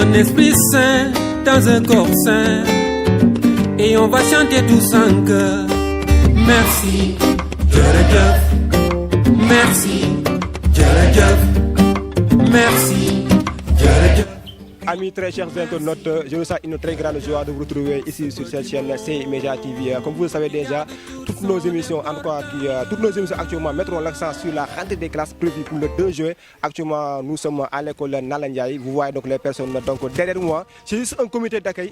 Un esprit saint dans un corps saint. Et on va chanter tous en chœur. Merci, jërëjëf. Merci, jërëjëf. Merci, jërëjëf. Amis très chers internautes, je ressens une très grande joie de vous retrouver ici sur cette chaîne C-Media TV. Comme vous le savez déjà, toutes nos émissions, en tout cas, toutes nos émissions actuellement mettront l'accent sur la rentrée des classes prévue pour le 2 juin. Actuellement, nous sommes à l'école Nalla Ndiaye. Vous voyez donc les personnes donc derrière moi. C'est juste un comité d'accueil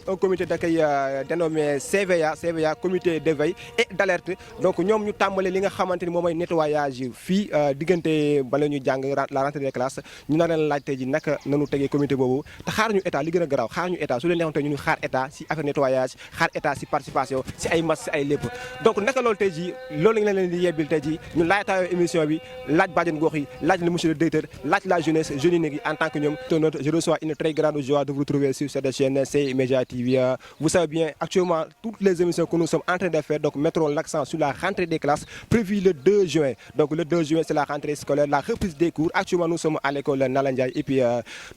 dénommé CVA, comité d'éveil et d'alerte. Donc nous ñu tàmbale li nga xamante ni moom mooy nettoyage fii diggante bala ñu jàng la rentrée des classes ñu na leen laaj tey ji naka nanu tegee comité boobu. xaar ñu état li gën a garaaw xaar ñu état su leen neexoon tey ñu xaar état si affaire nettoyage xaar état si participation si ay masques si ay lépp donc naka loolu tey jii loolu lañ leen di yebbil tey jii ñu laajtaayoo émission bi laaj bàjjen gox yi laaj le monsieur le directeur laaj la jeunesse jeunes yi ngi en tant que ñoom tonote je reçois une très grande joie de vous retrouver sur cette chaîne C-Media TV. Vous savez bien actuellement toutes les émissions que nous sommes en train de faire donc mettront l'accent sur la rentrée des classes prévue le 2 juin. Donc le 2 juin c'est la rentrée scolaire, la reprise des cours. Actuellement nous sommes à l'école Nalla Ndiaye et puis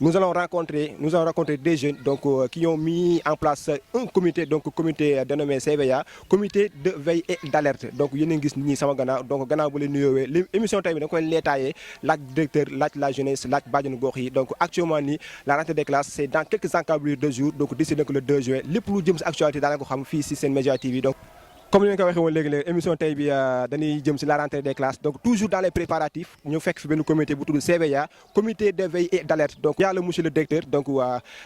nous allons rencontrer des jeunes donc, qui ont mis en place un comité, donc comité dénommé CVA, comité de veille et d'alerte. Donc, il y a une sama gana donc gana bu leen nuyoowee l'émission tey bi da koy leetaaye laaj directeur laaj la jeunesse laaj bàjjenu gox yi donc actuellement nii la rentrée des classes c'est dans quelques encablures de jours donc d'ici donc le 2 juin lépp lu jëm si actualité daanaka ko xam fii si seen Média TV donc. Comme ni ñu ko waxee woon léegi-léegi émission tey bi dañuy jëm si la rentrée des classes donc toujours dans les préparatifs ñu fekk fi benn comité bu tudd CVA comité de veille et d'alerte donc il y a le monsieur le directeur donc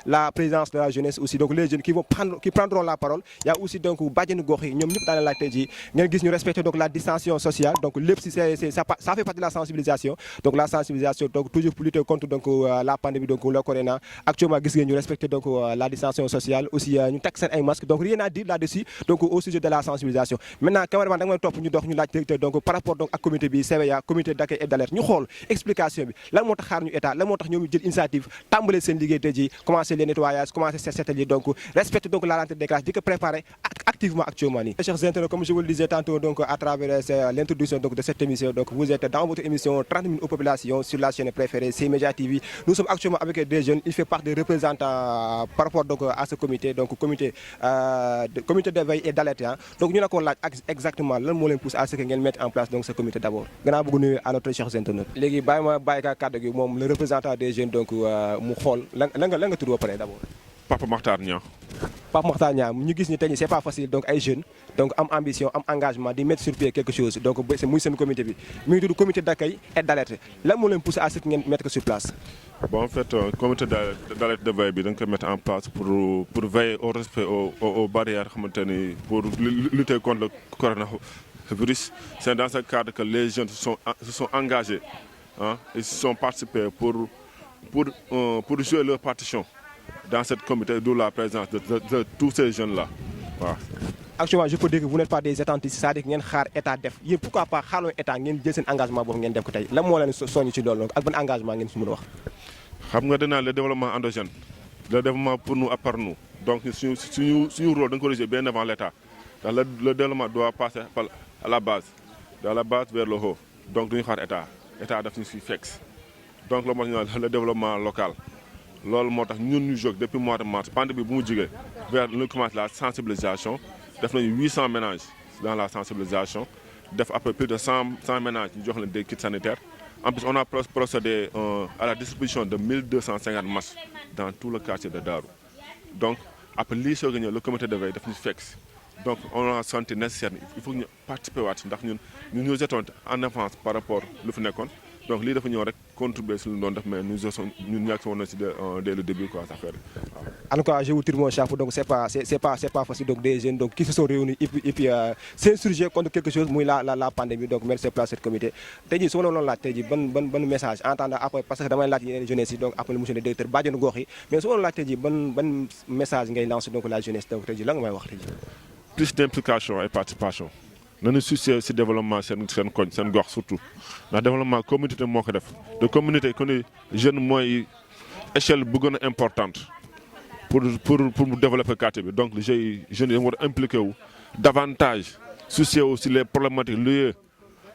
la présidence de la jeunesse aussi donc les jeunes qui prendront la parole il y a aussi donc bàjjenu gox yi ñoom ñëpp daana laaj tey ji ngeen gis ñu respecter donc la distanciation sociale donc lépp si ça fait partie de la sensibilisation donc la sensibilisation donc toujours pour lutter contre donc la pandémie donc le corona actuellement gis ngeen ñu respecter donc la distanciation sociale aussi ñu takk seen ay masques donc rien à dire là-dessus donc au sujet de la sensibilisation. Maintenant cameraman da nga may topp ñu dox ñu laaj directeur donc par rapport donc ak comité bi CVA comité d'accueil et d'alerte ñu xool explication bi lan moo tax xaar ñu état lan moo tax ñoom ñu jël initiative tàmbale seen liggéey tey ji commencer les nettoyages commencer set yi donc respecter donc la rentrée des classes di ko préparer activement actuellement nii. Chers internautes comme je vous le disais tantôt donc à travers l'introduction donc de cette émission donc vous êtes dans votre émission 30 minutes aux populations sur la chaîne préférée C-Media TV. Nous sommes actuellement avec des jeunes il fait part des représentants par rapport donc à ce comité donc comité de veille et d'alerte donc ñu ko laaj exactement lan moo leen pousse à ce que ngeen mettre en place donc ce comité d'abord gannaaw bëgg nuyu à notre chers internautes léegi bàyyi ka kàddu gi moom le représentant des jeunes donc mu xool la nga tudd ba pare d'abord. Papa Makhtar Niang. Papa Makhtar Niang ñu gis ni tey c'est pas facile donc ay jeunes donc am ambition am engagement di mettre sur pied quelque chose donc c'est muy seen comité bi mi ngi tudd comité d'accueil et d'alerte lan moo leen pousse à ce que ngeen mettre sur place. Bon en fait comité d'alerte de veille bi da nga koy mettre en place pour veiller au respect aux barrières xamante ni pour lutter contre le coronavirus. C'est dans ce cadre que les jeunes se sont engagés ils se sont participés pour jouer leur partition dans cette comité d'où la présence de tous ces jeunes là waaw. Actuellement je peux dire que vous n'êtes pas des attentistes c'est-à-dire que ngeen xaar état def yéen pourquoi pas xaarloo état ngeen jël seen engagement boobu ngeen def ko tey lan moo leen soññ ci loolu ak ban engagement ngeen si mën a wax. xam nga danaa le développement endogène le développement pour nous à part nous donc suñu rôle da nga ko réaliser bien avant l'état dans le développement doit passer à la base de la base vers le haut donc duñu xaar état daf ñu si fekk donc loolu moo tax le développement local loolu moo tax ñun ñu jóg depuis mois de mars pandémie bi bu mu jógee vers ñu commence la sensibilisation def nañu 800 ménages dans la sensibilisation def après plus de 100 ménages ñu jox leen des kits sanitaires. En plus, on a procédé à la distribution de 1250 masques dans tout le quartier de Darou. Donc, après le comité de veille est fixe. Donc, on a senti nécessaire. Il faut que nous participions à ça. Nous nous étions en avance par rapport au FNECON. Donc, l'idée de contribuer sur le don mais nous avons dès le début quoi ça faire. En tout cas, je vous tire mon chapeau donc c'est pas facile donc des jeunes donc qui se sont réunis et puis s'insurger contre quelque chose muy la pandémie donc mettre sur place cette comité. Tey jii su ma la doon laaj tey jii ban message en tant que après parce que damay laaj yeneen jeunesse yi donc après le monsieur le directeur bàjjenu gox yi mais su ma la doon laaj tey jii ban message ngay lancer donc la jeunesse donc tey jii lan nga may wax tey jii. Plus d'implication et participation. nañu soucier si développement seen koñ seen gox surtout ndax développement communauté moo ko def de communauté ku ne jeune mooy échelle bu gën a importante pour développer quartier bi donc les jeunes yi war a impliqué wu davantage soucier aussi les problématiques liées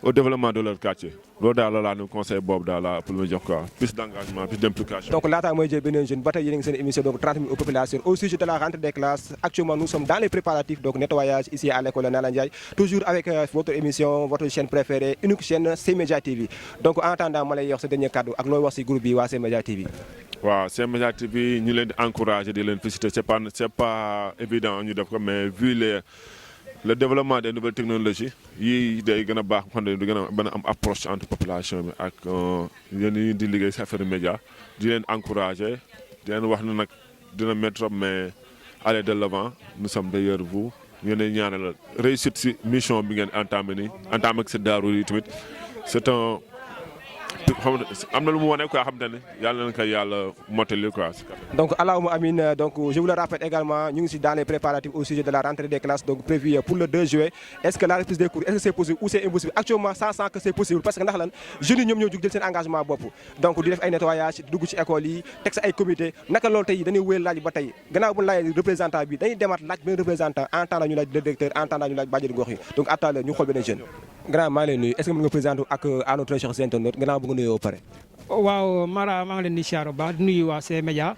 au développement de leur quartier. loolu daal la ñu conseil boobu daal la pour me jox quoi plus d'engagement plus d'implication. Donc laataa mooy jël beneen jeune ba tey yéen a ngi seen émission donc 30 minutes aux populations au sujet de la rentrée des classes. Actuellement nous sommes dans les préparatifs donc nettoyage ici à l'école Nala Ndiaye toujours avec votre émission votre chaîne préférée unique chaîne C-Media TV. Donc en attendant ma lay wax sa dernier cadeau ak looy wax ci groupe bi waa C-Media TV. waaw C-Media TV ñu leen di encourager di leen féliciter c'est pas évident ñu def ko mais vu le développement des nouvelles technologies yii day gën a baax xam ne du gën a am approche entre population bi ak yéen ñi di liggéey ci affaire média di leen encourager di leen wax ne nag dina métti mais aller de l'avant nous sommes derrière vous ñu ne ñaanal réussite ci mission bi ngeen entamé ak ci daaru yi tamit c'est un am na lu mu wane quoi xam te ne yàlla na ko yàlla motali quoi. Donc allahumma amin. Donc je vous le rappelle également ñu ngi ci dans les préparatifs au sujet de la rentrée des classes donc prévue pour le 2 juillet. Est-ce que la reprise des cours est-ce que c'est possible ou c'est impossible actuellement ça sent que c'est possible parce que ndax lan jeunes yi ñoom ñoo jug jël seen engagement bopp donc di def ay nettoyage dugg ci école yi teg sa ay comité naka loolu tey dañuy wéyal laaj ba tey gannaaw bu ñu laajee représentant bi dañuy demaat laaj benn représentant en temps ñu laaj le directeur en temps ñu laaj bàjjenu gox yi donc à tout à l'heure ñu xool beneen jeune. Grand maa ngi lay nuyu est-ce que mën nga présenter ak à notre chers internautes gannaaw bu nga nuyoo pare. waaw Mara maa ngi leen di siyaar bu baax di nuyu waa C-Media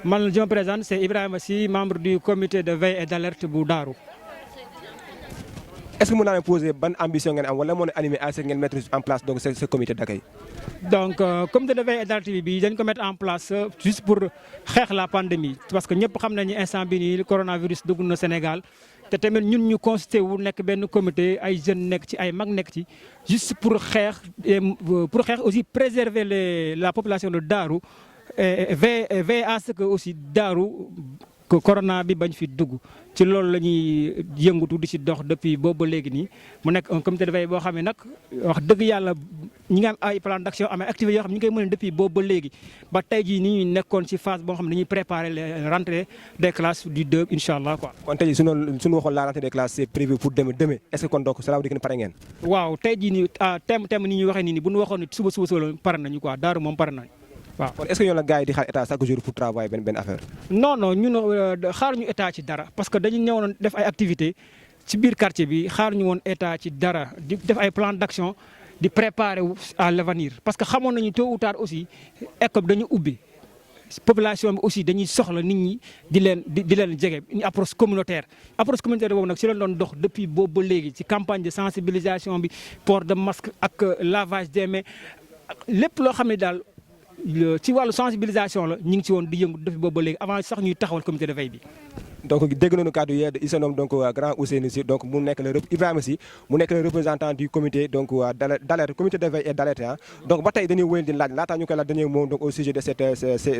man je me présente c'est Ibrahima Sy membre du comité de veille et d'alerte bu Daaru. Est-ce que mën naa leen poser ban ambition ngeen am wala moo ne animé à ce ngeen mettre en place donc ce comité d'accueil. Donc comité de veille et d'alerte bi dañ ko mettre en place juste pour xeex la pandémie parce que ñëpp xam nañu instant bi nii coronavirus dugg na Sénégal. te tamit ñun ñu constitué wu nekk benn comité ay jeunes nekk ci ay mag nekk ci juste pour xeex aussi préserver la population de Darou et veiller à ce que aussi Darou que corona bi bañ fi dugg ci loolu la ñuy yëngatu di ci dox depuis boobu ba léegi nii mu nekk un comité de veille boo xam ne nag wax dëgg yàlla ñi nga am ay plan d'action am ay activités yoo xam ne ñu ngi koy mën depuis boobu ba léegi ba tey jii ni ñu nekkoon ci phase boo xam ne dañuy préparer les rentrées des classes du 2 incha allah quoi. kon tey jii suñu waxoon la rentrée des classes c'est prévu pour demain est-ce que kon donc cela veut dire que pare ngeen. waaw tey jii nii thème ni ñuy waxee nii bu ñu waxoon suba pare nañu quoi Darou moom pare nañu. waaw kon est-ce que yow la gars yi di xaar état chaque jour pour travailler benn affaire. non ñun xaaruñu état ci dara parce que dañu ñëwoon def ay activités ci biir quartier bi xaaruñu woon état ci dara di def ay plan d'action di préparer à l'avenir parce que xamoon nañu tôt ou tard aussi école dañu ubbi population bi aussi dañuy soxla nit ñi di leen jege une approche communautaire boobu nag ci lañ doon dox depuis boobu ba léegi ci campagne de sensibilisation bi port de masque ak lavage des mains lépp loo xam ne daal. ci wàllu sensibilisation la ñu ngi ci woon di yëngu depuis boobu ba léegi avant sax ñuy taxawal comité de veille bi. donc dégg nañu kàddu yi il se nomme donc grand Ousseynou Sy donc mu nekk le Ibrahima Sy mu nekk le représentant du comité donc d'alerte comité de veille et d'alerte donc ba tey dañuy wéyal di laaj laataa ñu koy laaj dañuy moom donc au sujet de cette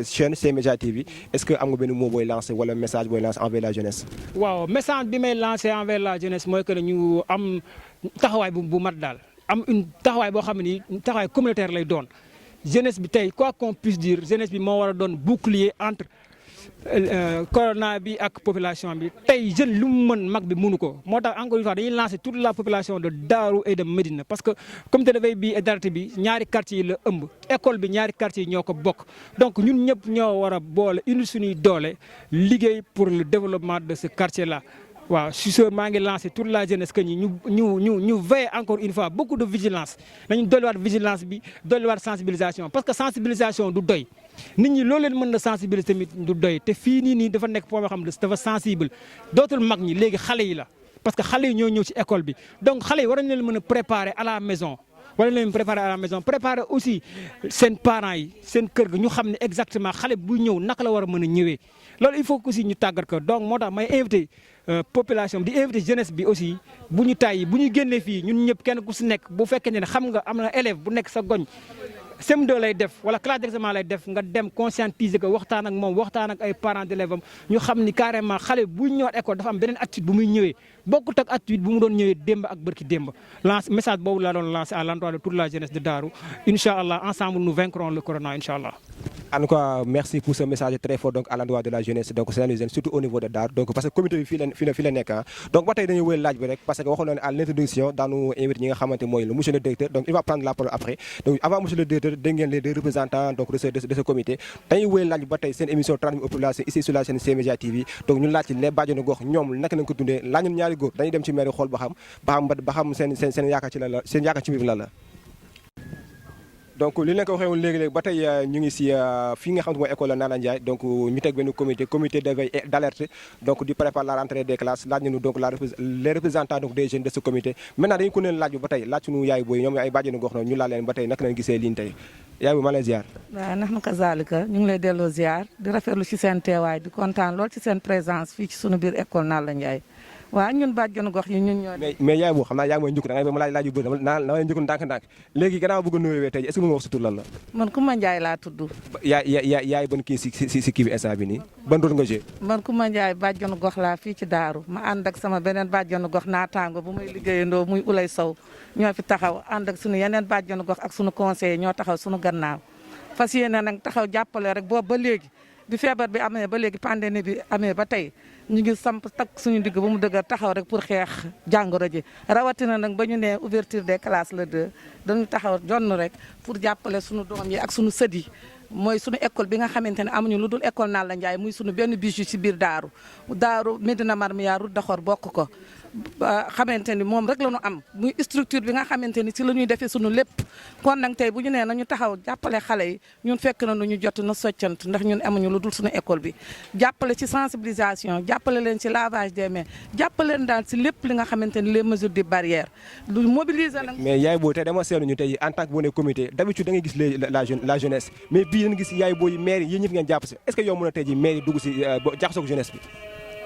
chaîne C-Media TV est-ce que am nga benn mot booy lancer wala message booy lancer envers la jeunesse. waaw message bi may lancer envers la jeunesse mooy que ñu am taxawaay bu mat daal am une taxawaay boo xam ne nii taxawaay communautaire lay doon. jeunesse bi tey quoi qu'on puisse dire jeunesse bi moo war a doon bouclier entre corona bi ak population bi tey jeune lu mu mën mag bi mënu ko moo tax encore une fois dañuy lancer toute la population de Darou et de Médina parce que comité de veille bi et d'alerte bi ñaari quartiers yi la ëmb école bi ñaari quartiers yi ñoo ko bokk donc ñun ñëpp ñoo war a boole indi suñuy doole liggéey pour le développement de ce quartier là. waaw si ce maa ngi lancé toute la jeunesse que ñu veille encore une fois beaucoup de vigilance nañu dolliwaat vigilance bi dolliwaat sensibilisation parce que sensibilisation du doy nit ñi loolu leen mën na sensibiliser tamit du doy te fii nii dafa nekk point boo xam ne dafa sensible dootul mag ñi léegi xale yi la parce que xale yi ñoo ñëw ci école bi donc xale yi war nañ leen mën a préparer à la maison préparer aussi seen parents yi seen kër ga ñu xam ne exactement xale bu ñëw naka la war a mën a ñëwee loolu il faut que aussi ñu tàggat ko donc moo tax may invité population di invité jeunesse bi aussi bu ñu tàyyi bu ñu génnee fii ñun ñëpp kenn ku si nekk bu fekkee ne xam nga am na élève bu nekk sa goñ CM2 lay def wala classe d'examen lay def nga dem conscientiser ko waxtaan ak moom waxtaan ak ay parents d'élèves am ñu xam ni carrément xale bu ñëwaat école dafa am beneen attitude bu muy ñëwee bokkut ak attitude bu mu doon ñëwee démb ak bërki démb message boobu laa doon lancé à l'endroit de toute la jeunesse de Darou Inch'Allah ensemble nous vaincrons le corona Inch'Allah. En tout cas, merci pour ce message très fort donc à l'endroit de la jeunesse donc c'est les jeunes surtout au niveau de Darou donc parce que comité bi fii la nekk donc ba tey dañuy wéyal laaj bi rek parce que waxoon na ne à l'introduction daanu invité ñi nga xamante mooy le monsieur le directeur donc il va prendre la parole après donc avant monsieur le directeur téléspectateurs dégg ngeen les deux représentants donc de ce comité dañuy wéy laaj ba tey seen émission transmise au public ici sur la chaîne C-Media TV donc ñu laaj ci les bàjjenu gox ñoom naka lañ ko dundee laaj ñun ñaari góor dañuy dem ci mairie xool ba xam seen yaakaar ci la la seen yaakaar ci mbir la la donc li leen ko waxee woon léegi-léegi ba tey ñu ngi si fii nga xam ne mooy école Nana Ndiaye donc ñu teg benn comité de veille et d'alerte donc di préparer la rentrée des classes laaj nañu donc les représentants donc des jeunes de ce comité maintenant dañu ko leen laaj ba tey laaj suñu yaay booy ñoom ay bàjjenu gox noonu ñu laaj leen ba tey naka leen gisee liñ tey yaay bu ma lay ziar. waaw nax na kazalika ñu ngi lay delloo ziar di rafetlu ci seen teewaay di kontaan lool ci seen présence fii ci sunu biir école Nana Ndiaye waaw ñun bàjjenu gox yi ñun ñoo. mais yaay boo xam naa yaa ngi may njëkk da ngay ma laaj yu bëri dama lay njëkk ndànk-ndànk léegi gannaaw bëgg a nuyoo tey est-ce que mën nga wax sa tur lan la. man Koumba Ndiaye laa tudd. yaay ban kii si kii bi instant bi nii ban rôle nga joué. man Koumba Ndiaye bàjjenu gox laa fii ci Daaru ma ànd ak sama beneen bàjjenu gox naataango bu muy liggéeyandoo muy Ulay Sow ñoo fi taxaw ànd ak sunu yeneen bàjjenu gox ak sunu conseiller ñoo taxaw sunu gannaaw fas yéene nag taxaw jàppale rek boobu ba léegi bi feebar bi amee ba léegi pandémie bi amee ba tey ñu ngi samp takk suñu digg ba mu dëgër taxaw rek pour xeex jàngoro ji rawatina nag ba ñu nee ouverture des classes le 2 dañu taxaw jonn rek pour jàppale suñu doom yi ak suñu sët yi mooy suñu école bi nga xamante ne amuñu lu dul école Nalla Ndiaye muy suñu benn bijou ci biir Daaru Médina Marmiya Route Daxor bokk ko xamante ni moom rek la ñu am muy structure bi nga xamante ni ci la ñuy defee suñu lépp kon nag tey bu ñu nee nañu taxaw jàppale xale yi ñun fekk na nu ñu jot na soccant ndax ñun amuñu lu dul suñu école bi jàppale ci sensibilisation jàppale leen ci lavage des mains jàppale leen daal ci lépp li nga xamante ni les mesures de barrière lu mobiliser nag. mais yaay booy tey dama seetlu ñu tey en tant que bu ne comité d'habitude da ngay gis la jeunesse mais bii dañu gis yaay booy maire yi ñëpp ngeen jàpp si est-ce que yow mën a tey ji maire yi dugg si jaxasoo ak jeunesse bi.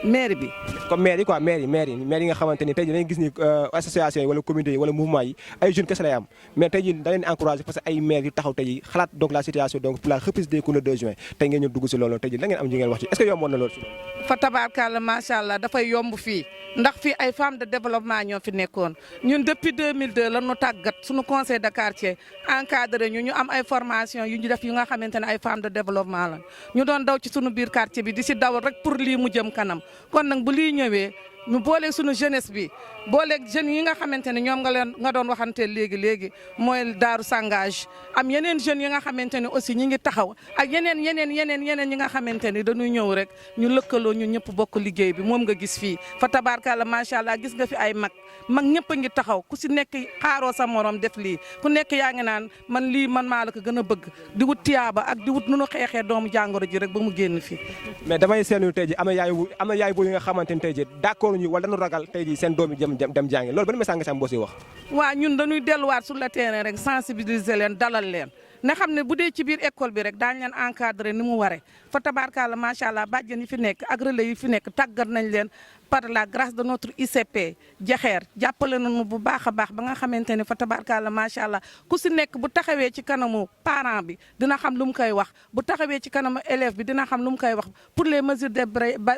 maire bi comme maire yi quoi maire yi nga xamante ni tey jii dañuy gis ni association yi wala communauté yi wala mouvement yi ay jeunes kese lay am mais tey jii da leen encouragé parce que ay maire yu taxaw tey jii xalaat donc la situation donc pour la reprise des cours le 2 juin tey ngeen ñëw dugg si loolu tey jii la ngeen am ñu ngeen wax ci est-ce que yomboon na loolu si fa tabaarkalla macha allah dafay yomb fii ndax fii ay femmes de développement ñoo fi nekkoon ñun depuis 2002 la ñu tàggat suñu conseil de quartier encadré ñu am ay formation yu ñu def yu nga xamante ne ay femmes de développement la ñu doon daw ci suñu biir quartier bi di si daw rek pour lii mu jëm kanam kon nag bu lii ñëwee ñu booleeg suñu jeunesse bi booleeg jeunes yi nga xamante ne ñoom nga doon waxanteel léegi mooy Daaru Sangage am yeneen jeunes yi nga xamante ne aussi ñi ngi taxaw ak yeneen yi nga xamante ne dañuy ñëw rek ñu lëkkaloo ñu ñëpp bokk liggéey bi moom nga gis fii fa tabaarkalla macha allah gis nga fi ay mag ñëpp a ngi taxaw ku si nekk xaaroo sa morom def lii ku nekk yaa ngi naan man lii man maa la ko gën a bëgg di wut tiyaaba ak di wut nu nu xeexee doomu jàngoro ji rek ba mu génn fii. mais damay seetlu tey ji am na yaay bu yi nga xamante ne tey ji d'accord ñu wala dañu ragal tey ji seen doom yi dem jàngi loolu ban message nga si am boo si wax. waaw ñun dañuy delluwaat sur le terrain rek sensibiliser leen dalal leen na xam ne bu dee ci biir école bi rek daañu leen encadré ni mu waree fa tabaarkalla macha allah bàjjen yi fi nekk ak relais yi fi nekk tàggat nañ leen par la grâce de notre ICP jaxeer jàppale nañu bu baax a baax ba nga xamante ne fa tabaarkalla macha allah ku si nekk bu taxawee ci kanamu parent bi dina xam lu mu koy wax bu taxawee ci kanamu élève bi dina xam lu mu koy wax pour les mesures de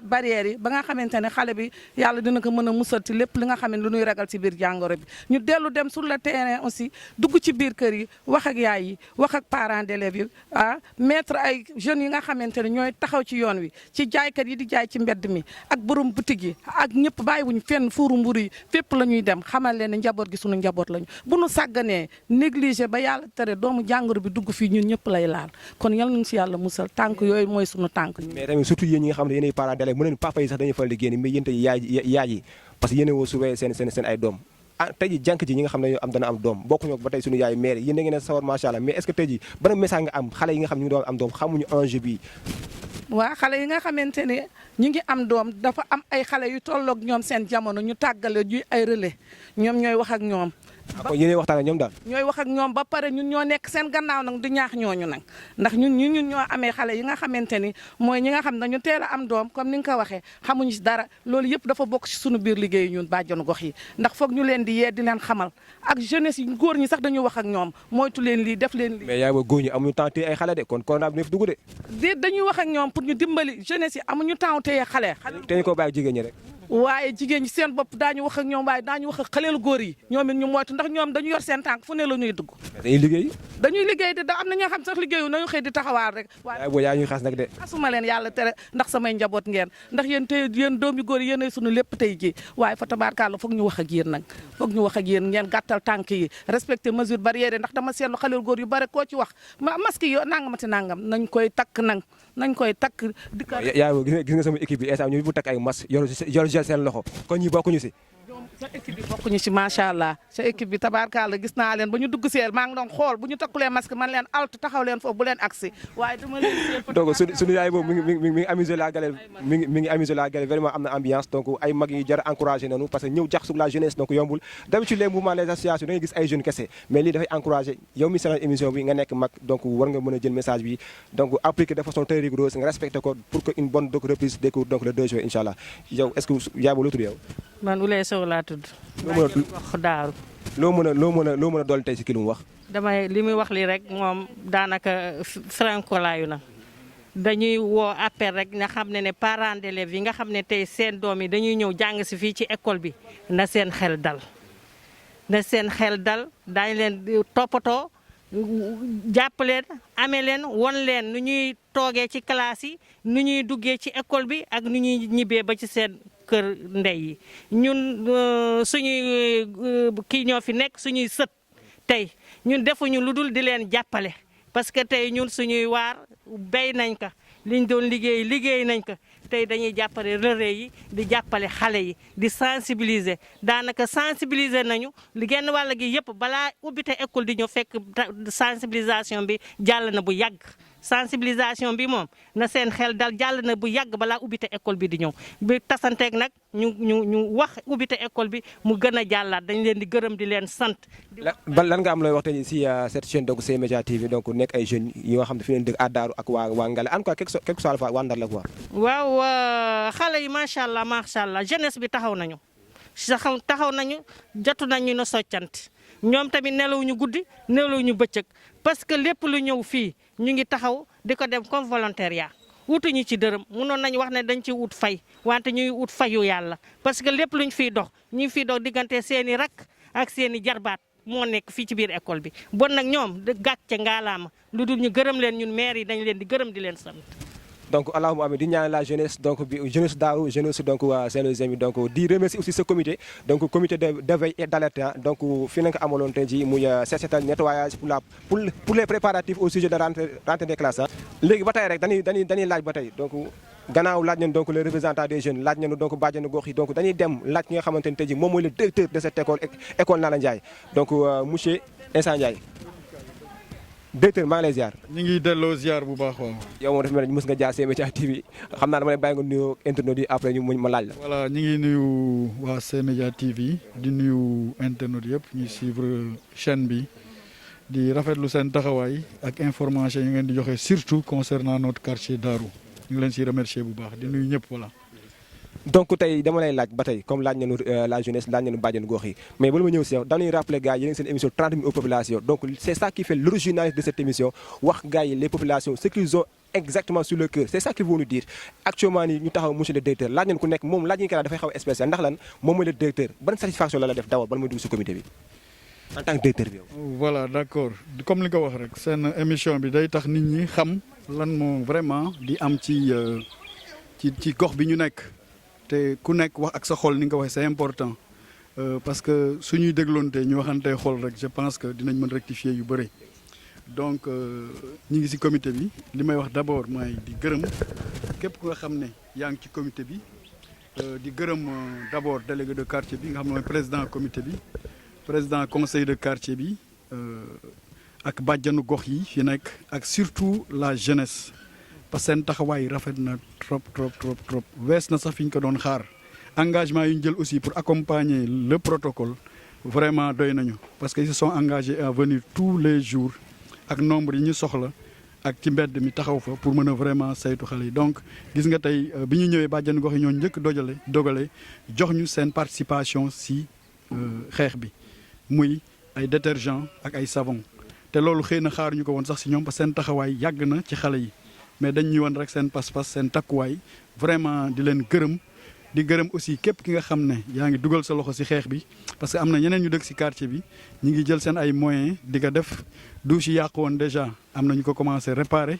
barrières yi ba nga xamante ne xale bi yàlla dina ko mën a musal ci lépp li nga xam ne lu ñuy ragal ci biir jàngoro bi ñu dellu dem sur le terrain aussi dugg ci biir kër yi wax ak yaay yi wax ak parents d'élèves yi mettre ay jeunes yi nga xamante ne ñooy taxaw ci yoon wi ci jaaykat yi di jaay ci mbedd mi ak borom boutique yi ak ñëpp bàyyiwuñ fenn fuuru mburu yi fépp la ñuy dem xamal leen ne njaboot gi sunu njaboot lañu bu nu sàgganee négligé ba yàlla tere doomu jàngoro bi dugg fii ñun ñëpp lay laal kon yal nañu si yàlla musal tànk yooyu mooy sunu tànk. mais tamit surtout yéen ñi nga xam ne yéenay parents d'élèves mën nañu papa yi sax dañuy faral di génn mais yéen tey yaay yi parce que yéen woo surveiller seen ay doom tey ji jànk ji ñi nga xam ne dana am doom bokkuñu ba tey suñu yaay maire yéen da ngeen sawar macha allah mais est-ce que tey ji ban message nga am xale yi nga xam ne ñu ngi doon am doom xamuñu enjeu bi. waa xale yi nga xamante ne ñu ngi am doom dafa am ay xale yu tolloog ñoom seen jamono ñu tàggale ñuy ay relais ñoom ñooy wax ak ñoom. kon yéenay waxtaan ak ñoom daal. ñooy wax ak ñoom ba pare ñun ñoo nekk seen gannaaw nag di ñaax ñooñu nag ndax ñun ñoo amee xale yi nga xamante ni mooy ñi nga xam dañu teel a am doom comme ni nga ko waxee xamuñu si dara loolu yëpp dafa bokk si suñu biir liggéey ñun bàjjenu gox yi ndax foog ñu leen di yee di leen xamal ak jeunesse yi góor ñi sax dañu wax ak ñoom moytu leen lii def leen lii. mais yaay ba góor ñi amuñu temps téye ay xale de kon corona bi dina fi dugg de. dañuy wax ak ñoom pour ñu dimbali jeunesse yi amuñu temps téye xale. te ñu ko bàyyi jigéen ñi rek. waaye jigéen ñi seen bopp daañu wax ak ñoom waaye daañu wax ak xaleel góor yi ñoom it ñu moytu ndax ñoom dañu yor seen tànk fu ne la ñuy dugg. dañuy liggéey de da am na ñoo xam sax liggéeyu nañu xëy di taxawaal rek. waaye boo yaa ñuy xas nag de. xasuma leen yàlla tere ndax samay njaboot ngeen ndax yéen tey yéen doomi góor yi yéenay sunu lépp tey ji waaye fa tabaarkàlla foog ñu wax ak yéen nag foog ñu wax ak yéen ngeen gàttal tànk yi respecté mesure barrière ndax dama seetlu xaleel góor yu bare koo ci wax masque yi nangamati nangam nañ koy takk nag nañ koy takk. yaa gis nga sama équipe bi instant ñu bu takk ay masque yor gel seen loxo kon ñi bokkuñu si. sa équipe bi bokkuñu si macha allah sa équipe bi tabaarkàlla gis naa leen ba ñu dugg seel maa ngi doon xool bu ñu takkulee masque man leen alt taxaw leen foofu bu leen agsi waaye dama leen donc suñu yaay boobu mi ngi amusé la galerie mi ngi amusé la galerie vraiment am na ambiance donc ay mag yi jar encouragé nañu parce que ñëw jax sur la jeunesse donc yombul d'habitude les mouvements les associations da ngay gis ay jeunes kese mais lii dafay encouragé yow mi seetaan émission bi nga nekk mag donc war nga mën a jël message bi donc appliquer de façon très rigoureuse nga respecté ko pour que une bonne reprise des cours donc le 2 juin incha allah yow est-ce que yaay boobu la tudd yow. man Ouleye Sow laa tudd. daaru loo mën a dool tey si ki lu mu wax. damay li muy wax lii rek moom daanaka frankolaayu na dañuy woo appel rek nga xam ne parents d'élèves yi nga xam ne tey seen doom yi dañuy ñëw jàng si fii ci école bi na seen xel dal daañu leen toppatoo jàpp leen amee leen won leen nu ñuy toogee ci classe yi nu ñuy duggee ci école bi ak nu ñuy ñibbee ba ci seen kër ndey yi ñun suñuy kii ñoo fi nekk suñuy sët tey ñun defuñu lu dul di leen jàppale parce que tey ñun suñuy waar béy nañ ko liñ doon liggéey nañ ko tey dañuy jàppale relais yi di jàppale xale yi di sensibiliser daanaka sensibiliser nañu li genn wàll gi yëpp balaa ubbite école di ñëw fekk sensibilisation bi jàll na bu yàgg sensibilisation bi moom na seen xel dal jàll na bu yàgg balaa ubbite école bi di ñëw bi tasanteeg nag ñu wax ubbite école bi mu gën a jàllaat dañ leen di gërëm di leen sant. lan nga am looy wax tey si cette chaîne donc C-Media TV donc nekk ay jeunes yi nga xam ne fi leen dëkk à Daaru ak waa Ngale en tout cas quelque soit waa Ndar la quoi. waaw xale yi macha allah jeunesse bi taxaw nañu jotu nañu na soccant ñoom tamit nelawuñu guddi nelawuñu bëccëg parce que lépp lu ñëw fii ñu ngi taxaw di ko dem comme volontariat wutuñu ci dërëm mënoon nañu wax ne dañ ci ut fay wante ñuy ut fayu yàlla parce que lépp luñ fiy dox ñu ngi fiy dox diggante seen i rak ak seen i jarbaat moo nekk fii ci biir école bi bon nag ñoom de gàcce ngaalaama lu dul ñu gërëm leen ñun maire yi dañ leen di gërëm di leen sant. donc allahumma amin di ñaan la jeunesse donc bi jeunesse Daaru jeunesse donc Saint-Louisien donc di remercier aussi ce comité donc comité de veille et d'alerte donc fi na nga ko amaloon tey jii muy set setal nettoyage pour les préparatifs au sujet de rentrée des classes léegi ba tey rek dañuy laaj ba tey donc gannaaw laaj nañu donc le représentant des jeunes laaj nañu donc bàjjenu gox yi donc dañuy dem laaj ki nga xamante ne tey jii moom mooy le directeur de cette école Nalla Ndiaye donc monsieur Insa Ndiaye directeur maa ngi lay ziar. ñu ngi delloo ziar bu baax waaw. yow moom dafa mel ni mos nga jaar C-Media TV xam naa dama lay bàyyi nga nuyoo internautes yi après ma laaj la. voilà ñu ngi nuyu waa C-Media TV di nuyu internautes yëpp ñuy suivre chaîne bi di rafetlu seen taxawaay ak information yi ngeen di joxe surtout concernant notre quartier Darou ñu ngi leen si remercier bu baax di nuyu ñëpp voilà. donc tey dama lay laaj ba tey comme laaj nañu la jeunesse laaj nañu bàjjenu gox yi mais bala ma ñëw si yow dañuy rappeler gars yi yéen a ngi seen émission 30 000 aux populations donc c'est ça qui fait l'originalité de cette émission wax gars yi les populations ce qu'ils ont exactement sur le cœur c'est ça qu'ils vont nous dire actuellement nii ñu taxaw monsieur le directeur laaj nañu ku nekk moom laaj ñu ko dafay xaw a spécial ndax lan moom mooy le directeur ban satisfaction la def d'abord bala may dugg si comité bi en tant que directeur bi yow. voilà d'accord comme li nga wax rek seen émission bi day tax nit ñi xam lan moo vraiment di am ci gox bi ñu nekk. te ku nekk wax ak sa xol ni nga ko waxee c'est important parce que suñuy dégloonte ñu waxantee xol rek je pense que dinañ mën rectifier yu bëri donc ñi ngi ci comité bi li may wax d'abord mooy di gërëm képp ku nga xam ne yaa ngi ci comité bi di gërëm d'abord délégué de quartier bi nga xam ne mooy président comité bi président conseil de quartier bi ak bàjjanu gox yi fi nekk ak surtout la jeunesse. parce que seen taxawaay rafet na trop wees na sax fi ñu ko doon xaar engagement yu ñu jël aussi pour accompagner le protocole vraiment doy nañu parce que ils se sont engagés à venir tous les jours ak nombre yi ñu soxla ak ci mbedd mi taxaw fa pour mën a vraiment saytu xale yi donc gis nga tey bi ñu ñëwee bàjjen gox yi ñoo njëkk dogale jox ñu seen participation si xeex bi muy ay détergents ak ay savon te loolu xëy na xaaruñu ko woon sax si ñoom parce que seen taxawaay yàgg na ci xale yi mais dañ ñu woon rek seen pas-pas seen takkuwaay vraiment di leen gërëm di gërëm aussi képp ki nga xam ne yaa ngi dugal sa loxo ci xeex bi parce que am na ñeneen ñu dëkk ci quartier bi ñi ngi jël seen ay moyens di ko def douche yi yàqu woon déjà am na ñu ko commencé réparer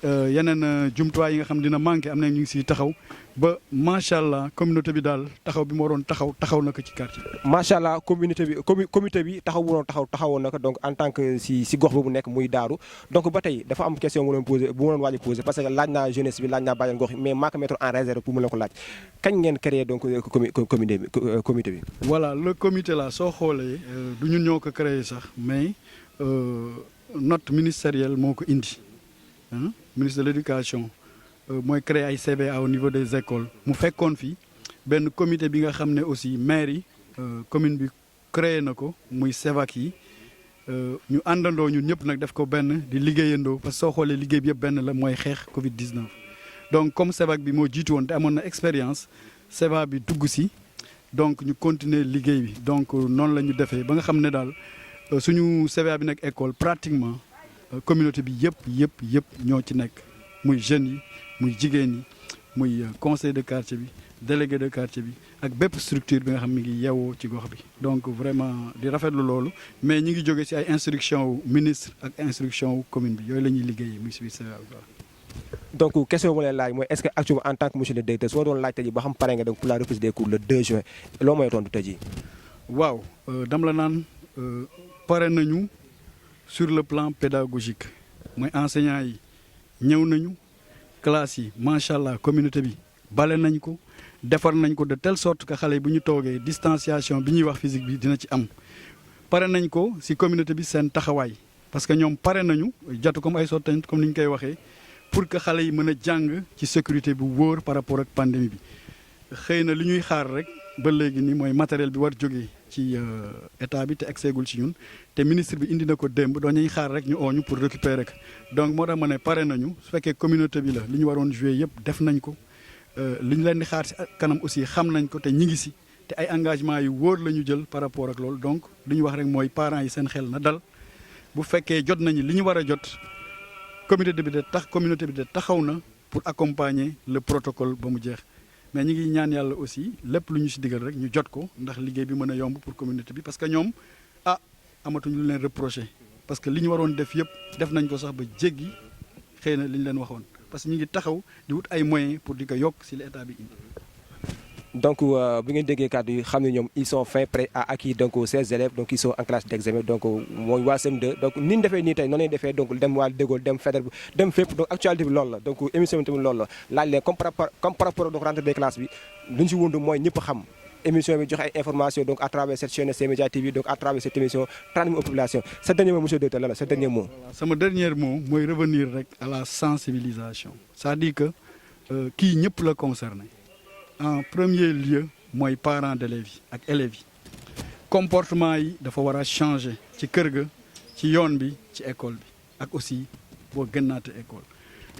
yeneen jumtuwaay yi nga xam dina manqué am na ñu ngi ciy taxaw ba macha allah communauté bi daal taxaw bi mu waroon taxaw na ko ci quartier bi. macha allah communauté bi taxawoon na ko donc en tant que si gox boobu nekk muy Daaru donc ba tey dafa am question bu ma doon waaj a posé parce que laaj naa jeunesse bi laaj naa bàyyen gox mais maa ko mettre en réserve pour mu la ko laaj kañ ngeen créé donc comité bi. voilà le comité là soo xoolee du ñun ñoo ko créé sax mais note ministérielle moo ko indi. Ministre de l'éducation mooy créé ay CBA au niveau des écoles mu fekkoon fi benn comité bi nga xam ne aussi maire yi commune bi créé na ko muy CEVAC yi ñu àndandoo ñun ñëpp nag def ko benn di liggéeyandoo parce que soo xoolee liggéey bi yëpp benn la mooy xeex Covid 19. donc comme CEVAC bi moo jiitu woon te amoon na expérience CEVAC bi dugg si donc ñu continuer liggéey bi donc noonu la ñu defee ba nga xam ne daal suñu CBA bi nag école pratiquement. communauté bi yëpp ñoo ci nekk muy jeunes yi muy jigéen yi muy conseil de quartier bi délégué de quartier bi ak bépp structure bi nga xam mi ngi yeewoo ci gox bi donc vraiment di rafetlu loolu mais ñi ngi jóge ci ay instruction wu ministre ak instruction wu commune bi yooyu la ñuy liggéeyee muy si CBA donc question bu ma leen laaj mooy est-ce que actuellement en tant que monsieur le directeur soo doon laaj tey jii ba xam pare nga donc pour la reprise des cours le 2 juin loo mooy tontu tey jii. waaw dam la naan pare nañu. sur le plan pédagogique mooy enseignants yi ñëw nañu classe yi macha allah communauté bi bale nañ ko defar nañ ko de telle sorte que xale yi bu ñu toogee distanciation bi ñuy wax physique bi dina ci am. pare nañ ko ci communauté bi seen taxawaay parce que ñoom pare nañu jatu comme ay sotti comme ni ñu koy waxee pour que xale yi mën a jàng ci sécurité bu wóor par rapport ak pandémie bi xëy na li ñuy xaar rek ba léegi nii mooy matériel bi war jógee ci état bi te egseegul ci ñun te ministre bi indi na ko démb doo ñuy xaar rek ñu ooñu pour récupérer ko donc moo tax ma ne pare nañu su fekkee communauté bi la li ñu waroon jouer yëpp def nañ ko li ñu leen di xaar ci kanam aussi xam nañ ko te ñi ngi si te ay engagement yu wóor la ñu jël par rapport ak loolu donc li ñu wax rek mooy parents yi seen xel na dal bu fekkee jot nañu li ñu war a jot communauté bi de taxaw na pour accompagner le protocole ba mu jeex mais ñu ngi ñaan yàlla aussi lépp lu ñu si digal rek ñu jot ko ndax liggéey bi mën a yomb pour communauté bi parce que ñoom amatuñu lu leen reproché parce que li ñu waroon def yëpp def nañ ko sax ba jéggi xëy na li ñu leen waxoon parce que ñu ngi taxaw di wut ay moyens pour di ko yokk si l'état bi indi. donc bu ngeen déggee kàddu yi xam ne ñoom ils sont fin prêts à accueillir donc ces élèves donc ils sont en classe d'examen donc mooy waa CM2 donc ni ñu defee nii tey noonu lañu defee donc dem waa Dégol dem Faidherbe dem fépp donc actualité bi loolu la donc émission bi tamit loolu la laaj leen comme par rapport donc rentrée des classes bi lu ñu si wundu mooy ñëpp xam émission bi joxe ay informations donc à travers cette chaîne C-Media TV donc à travers cette émission transmise aux populations sa dernier mot monsieur le directeur la sa dernier mot. sama dernier mot mooy revenir rek à la sensibilisation c'est-à-dire que kii ñëpp la concerné. en premier lieu mooy parents d'élèves yi ak élèves yi comportement yi dafa war a changer ci kër ga ci yoon bi ci école bi ak aussi boo gënnaate école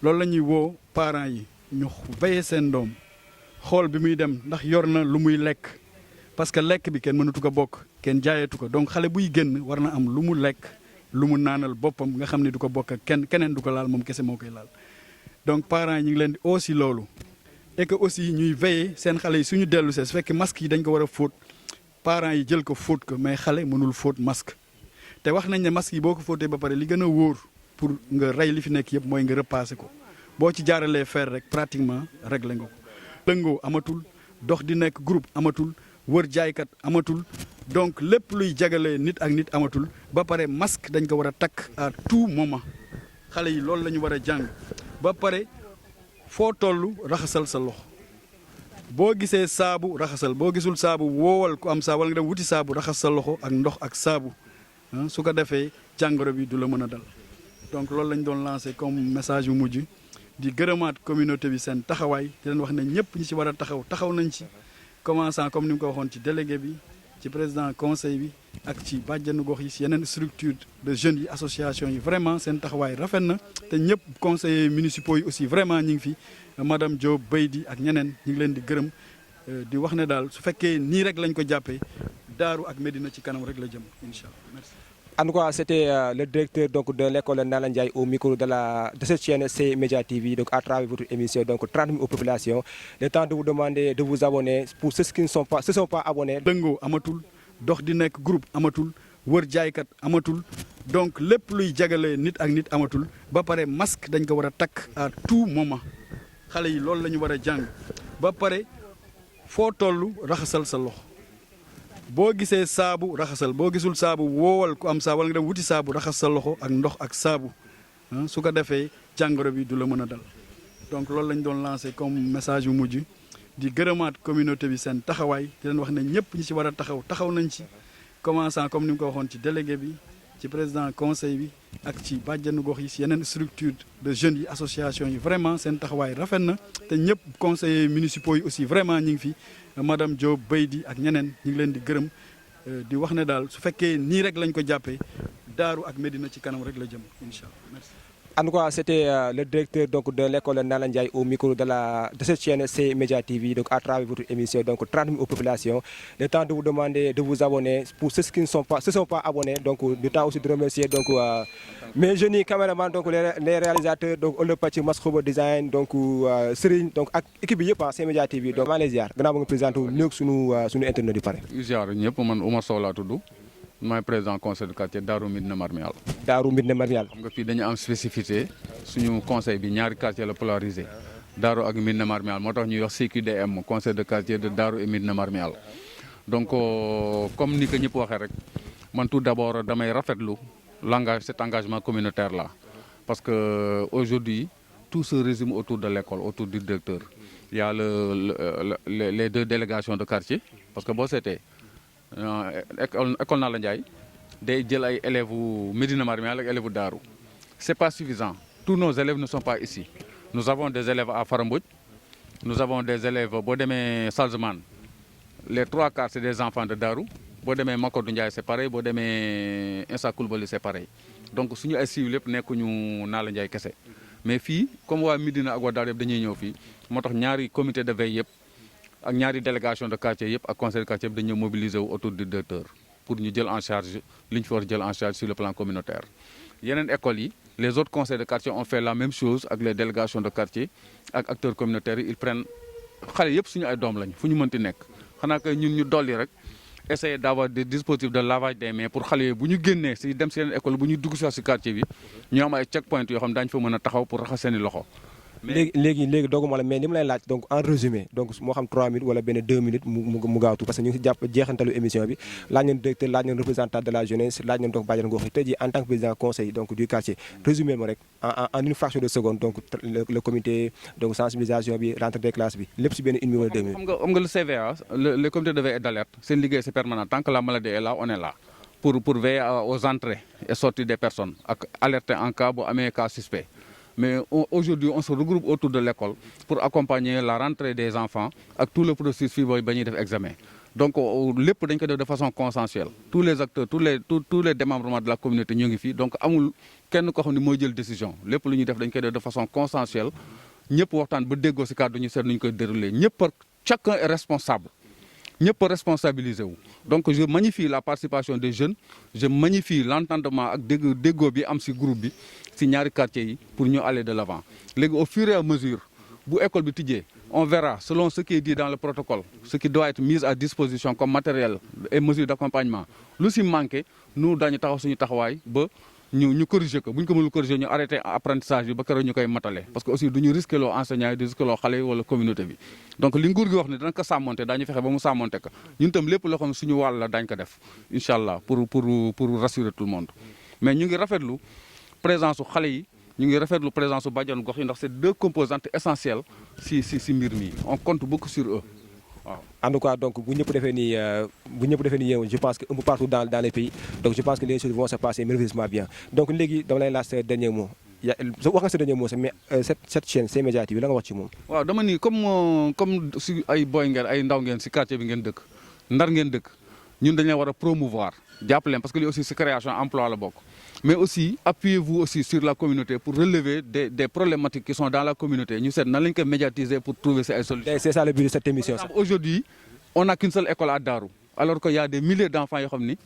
loolu la ñuy woo parents yi ñu veiller seen doom xool bi muy dem ndax yor na lu muy lekk parce que lekk bi kenn mënatu ko bokk kenn jaayeetu ko donc xale buy génn war na am lu mu lekk lu mu naanal boppam nga xam ne du ko bokk ak keneen du ko laal moom kese moo koy laal donc parents yi ñu ngi leen di aussi loolu et que aussi ñuy veiller seen xale yi suñu dellu see su fekkee masque yi dañ ko war a fóot parents yi jël ko fóot ko mais xale mënul fóot masque te wax nañ ne masque yi boo ko fóotee ba pare li gën a wóor pour nga rey li fi nekk yëpp mooy nga repasser ko boo ci jaaralee fer rek pratiquement réglé nga ko. lëngoo amatul dox di nekk groupe amatul wër jaaykat amatul donc lépp luy jagalee nit ak nit amatul ba pare masque dañ ko war a takk à tout moment xale yi loolu la ñu war a jàng ba pare. foo toll raxasal sa loxo boo gisee saabu raxasal boo gisul saabu woowal ku am saabu wala nga dem wuti saabu raxas sa loxo ak ndox ak saabu su ko defee jàngoro bi du la mën a dal donc loolu lañ doon lancé comme message bu mujj di gërëmaat communauté bi seen taxawaay di leen wax ne ñëpp ñi ci war a taxaw nañ ci commençant comme ni mu ko waxoon ci délégué bi ci président conseil bi ak ci bàjjenu gox yi si yeneen structure de jeunes yi association yi vraiment seen taxawaay rafet na te ñëpp conseillers municipaux yi aussi vraiment ñi ngi fi madame Diop Baydi ak ñeneen ñi ngi leen di gërëm di wax ne daal su fekkee nii rek lañ ko jàppee Daaru ak Médina ci kanam rek la jëm incha allah merci. En tout cas, c'était le directeur donc, de l'école Nalan Ndiaye au micro de cette chaîne C-Media TV, donc à travers votre émission, donc 30 000 aux populations. Le temps de vous demander de vous abonner pour ceux qui ne sont pas abonnés. dëngoo amatul dox di nekk groupe amatul wër jaaykat amatul donc lépp luy jagale nit ak nit amatul ba pare masque dañ ko war a takk à tout moment xale yi loolu la ñu war a jàng ba pare foo toll raxasal sa loxo. boo gisee saabu raxasal boo gisul saabu woowal ku am saabu wala nga dem wuti saabu raxas sa loxo ak ndox ak saabu su ko defee jàngoro bi du la mën a dal donc loolu lañ doon lancé comme message bu mujj di gërëmaat communauté bi seen taxawaay di leen wax ne ñëpp ñi ci war a taxaw nañ ci commençant comme ni nga ko waxoon ci délégué bi ci président conseil bi ak ci bàjjenu gox yi ci yeneen structure de jeunes yi association yi vraiment seen taxawaay rafet na te ñëpp conseillers municipaux yi aussi vraiment ñi ngi fi madame Diop Baydi ak ñeneen ñi ngi leen di gërëm di wax ne daal su fekkee nii rek lañ ko jàppee Daaru ak Médina ci kanam rek la jëm incha allah merci. En tout cas, c'était le directeur donc, de l'école Nalan Ndiaye au micro de cette chaîne C-Media TV, donc à travers votre émission, donc 30 000 aux populations. Le temps de vous demander de vous abonner pour ceux qui ne sont pas abonnés, donc le temps aussi de remercier donc, mes jeunes caméramans, donc les réalisateurs, donc le parti Masrobo Design, donc Serigne, donc équipe bi yëpp C-Media TV, donc maa ngi lay ziar gannaaw ba nga présenté wu nuyu sunu internet di pare. ziar ñëpp man Oumar Sow laa tudd. maay président conseil de quartier Darou Médina Marmial. Darou Médina Marmial. xam nga fii dañu am spécificité suñu conseil bi ñaari quartier la polarisé Darou ak Médina Marmial moo tax ñuy wax CQDM conseil de quartier de Darou et Médina Marmial. donc comme ni ko ñëpp waxee rek man tout d'abord damay rafetlu cet engagement communautaire là parce que aujourd'hui tout se résume autour de l'école autour du directeur. Il y a les deux délégations de quartier parce que boo seetee école Nalan Ndiaye day jël ay élèves Médina Marmial ak élèves Darou c'est pas suffisant tous nos élèves ne sont pas ici nous avons des élèves à Farambodj nous avons des élèves boo demee Salzman les 3/4 c'est des enfants de Darou boo demee Makodou Ndiaye c'est pareil boo demee Insa Koulibaly c'est pareil donc suñu ay cibles lépp nekkuñu Nalan Ndiaye kese mais fii comme waa Médina ak waa Darou yëpp dañuy ñëw fii moo tax ñaari comité de veille yëpp ak ñaari délégation de quartier yëpp ak conseil de quartier bi dañu mobiliser wu autour du directeur pour ñu jël en charge li ñu fi war jël en charge sur le plan communautaire. yeneen écoles yi les autres conseils de quartier ont fait la même chose ak les délégations de quartier ak acteurs communautaires yi ils prennent xale yëpp suñu ay doom lañ fu ñu mënti nekk xanaa que ñun ñu dolli rek essayer d'avoir des dispositifs de lavage des mains pour xale yooyu bu ñu génnee si dem si yeneen école bu ñu dugg si quartier bi ñu am ay checkpoint yoo xam daañu fa mën a taxaw pour raxas seeni loxo. léegi dooguma la mais li ma lay laaj donc en résumé donc moo xam 3 minutes wala benn 2 minutes mu gaawtu parce que ñu ngi si jàpp jeexantalu émission bi laaj nañ directeur laaj nañ représentant de la jeunesse laaj nañ donc bàjjen gox yi tey jii en tant que président conseil donc du quartier résumé ma rek en une fraction de seconde donc le comité donc sensibilisation bi rentrée des classes bi lépp si benn 1 minute wala 2 minutes. xam nga le CVA le comité de veille et d'alerte seen liggéey c'est permanent tant que la maladie est là on est là pour veiller aux entrées et sorties des personnes ak alerter en cas bu amee cas suspect. Mais aujourd'hui, on se regroupe autour de l'école pour accompagner la rentrée des enfants avec tout le processus fii booy ba ñuy def examen. Donc lépp dañ ko def de façon consensuelle tous les acteurs tous les démembrements de la communauté ñu ngi fii donc amul kenn koo xam ne mooy jël décision lépp lu ñuy def dañ koy def de façon consensuelle ñëpp waxtaan ba déggoo ci kàddu ñu seet nu ñu koy dérouler chacun est responsable. ñëpp responsabilisé wu donc je magnifie la participation des jeunes je magnifie l'entendement ak déggoo bi am ci groupe bi ci ñaari quartiers yi pour ñu aller de l'avant léegi au fur et à mesure bu école bi tijjee on verra selon ce qui est dit dans le protocole ce qui doit être mis à disposition comme matériel et mesures d'accompagnement lu ci manqué nous dañu taxaw suñu taxawaay ba ñu corriger ko bu ñu ko mënul corriger ñu arrêter apprentissage bi ba keroog ñu koy matale parce que aussi du ñu risquer loo enseignants yi du risquer loo xale yi wala communauté bi donc li nguur gi wax ne dana ko sàmmonte daañu fexe ba mu sàmmonte ko ñun tam lépp loo xam ne suñu wàll la daañu ko def incha allah pour rassurer tout le monde mais ñu ngi rafetlu présence su xale yi ñu ngi rafetlu présence su bàjjenu gox yi ndax c'est deux composantes essentielles si mbir mi on compte beaucoup sur eux. waaw en tout cas donc bu ñëpp defee nii je pense que un peu partout dans les pays donc je pense que les choses vont se passer merveilleusement bien donc léegi dama lay laaj sa dernier mot wax nga sa dernier mot sax mais cette chaîne C-Media TV la nga wax ci moom. waaw dama ni comme si ay boy ngeen ay ndaw ngeen si quartier bi ngeen dëkk ndar ngeen dëkk ñun dañu leen war a promouvoir jàpp leen parce que lii aussi si création emploi la bokk. mais aussi appuyez-vous aussi sur la communauté pour relever des problématiques qui sont dans la communauté ñu seet nan lañ koy médiatiser pour trouver ces solutions. C'est ça le but de cette émission. Aujourd'hui on n'a qu'une seule école à Darou alors qu'il y a des milliers d'enfants yoo xam ni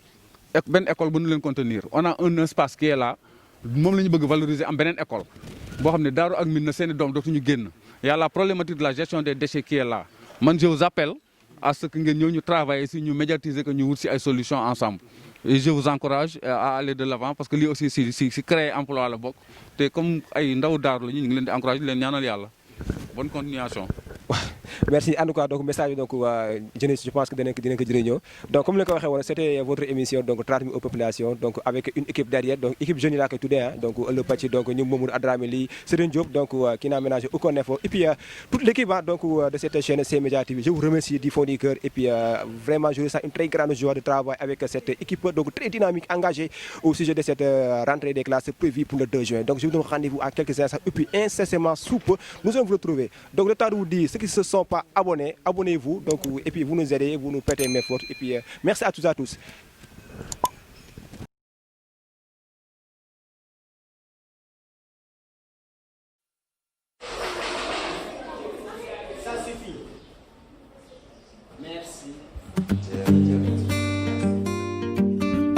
benn école bu ñu leen contenir on a un espace qui est là moom la ñu bëgg valoriser am beneen école boo xam ne Daaru ak Médina seen i doom dootuñu génn y a la problématique de la gestion des déchets qui est là man je vous appelle à ce que ngeen ñëw ñu travailler si ñu médiatiser que ñu wut si ay solutions ensemble et je vous encourage à aller de l'avant parce que lii aussi si créer emploi la bokk te comme ay ndaw Daaru la ñu ngi leen di encourager leen ñaanal yàlla bonne continuation. Merci en tout cas donc message donc jeunesse je pense que dinañ ko jëriñoo donc comme ni ko waxee woon c'était votre émission donc transmise aux populations donc avec une équipe derrière donc équipe jeune yi laa koy tuddee donc le Pàcc donc ñu Mamadou Adramé lii Serigne Diop donc qui n'a ménagé aucun effort et puis toute l'équipe donc de cette chaîne C-Media TV je vous remercie du fond du cœur et puis vraiment je ressens une très grande joie de travail avec cette équipe donc très dynamique engagée au sujet de cette rentrée des classes prévue pour le 2 juin donc je vous donne rendez-vous à quelques instants et puis incessamment sous peu nous allons vous retrouver donc le temps de vous dire ceux qui se sont pas abonnés, abonnez-vous donc et puis vous nous aidez, vous nous prêtez main forte et puis merci à tous et à tous. Ça suffit. Merci.